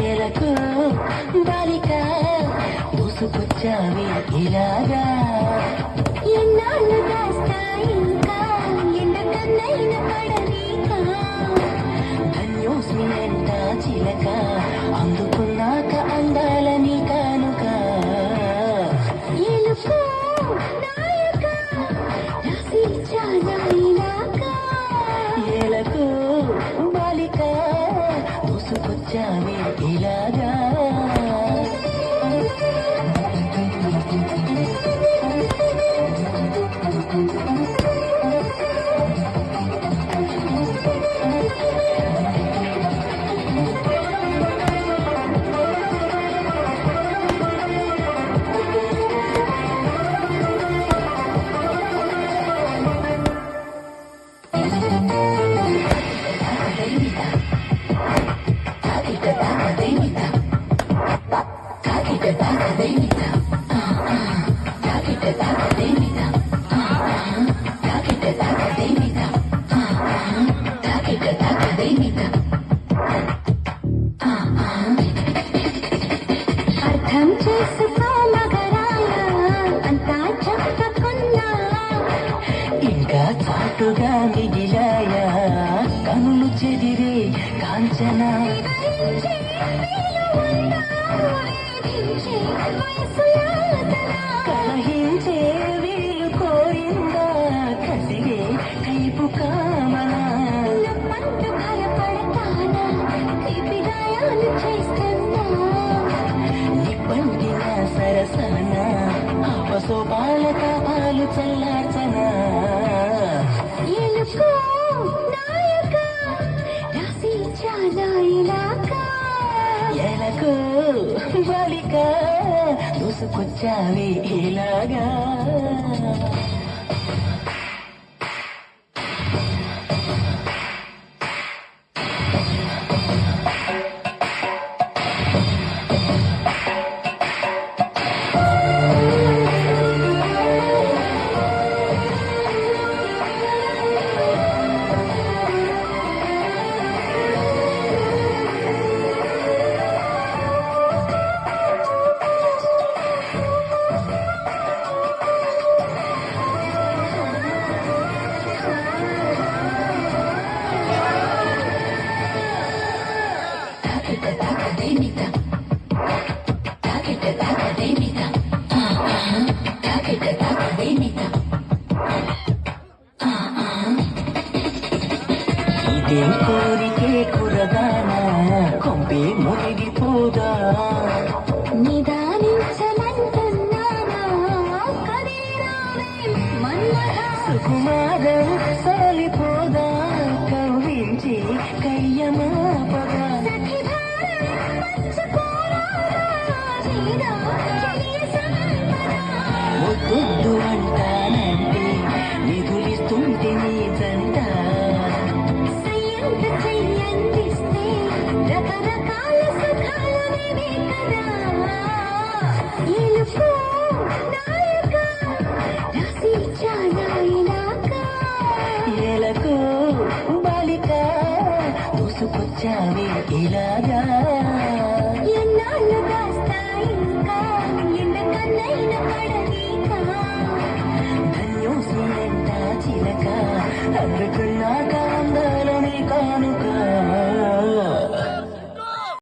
ఏలకు బాలిక దూసుకొచ్చావి ఇలాగా ఎన్నాళ్ళు దాస్తా ఇంకా ఎందుకన్నైనా పడనీకా ధన్యోస్మి అంట చిలక అందుకున్నాక అందాలని కానుక ఎలుకో నాయక రాసి చాలా ఇలాగా ఏలకు బాలిక దూసుకొచ్చావి ఇలాగా అర్థం చేసుకో మగరాయ అంతా చెప్పకున్నా ఇంకా చాటుగా మిగిలాయా కనులు చెదిరే కాంచన వేధించే వీలు ఉందా? వేధించే వయసు యాతన కలహించే వీలు కోరిందా కసిగే కైపు కామన నమ్మంటూ భయపడతానా తీపి గాయాలు చేస్తున్నా నిప్పంటిన సరసన పశుపాల తాపాలు చల్లార్చనా ఎలుకో నాయక రాసి చాలా ఇలాగా ఎలకు బాలిక దూసుకొచ్చావి ఇలాగా ఇదే కోరికే కురదానా కొంపే మునిగిపోదా నిదానించమంటున్నానా కదిరావే మన్మథ సుకుమారం సాలిపోదా కవ్వించి కయ్యమాపగా సఖి భారం పంచుకోరాదా నీదా చెలియ సంపద ముద్దు అంటానంటే నిధులిస్తుంటే నీ జంట సయ్యంత చెయ్యందిస్తే రకరకాల సుఖాలనేవే కదా ఎలుకో నాయక రాసి చాలా ఇలాగా ఎలకు బాలిక దూసుకొచ్చావి ఇలాగా ఎన్నాళ్ళు దాస్తా ఇంకా ఎందుకన్నైనా పడనీకా ధన్యోస్మి అంట చిలక అందుకున్నాక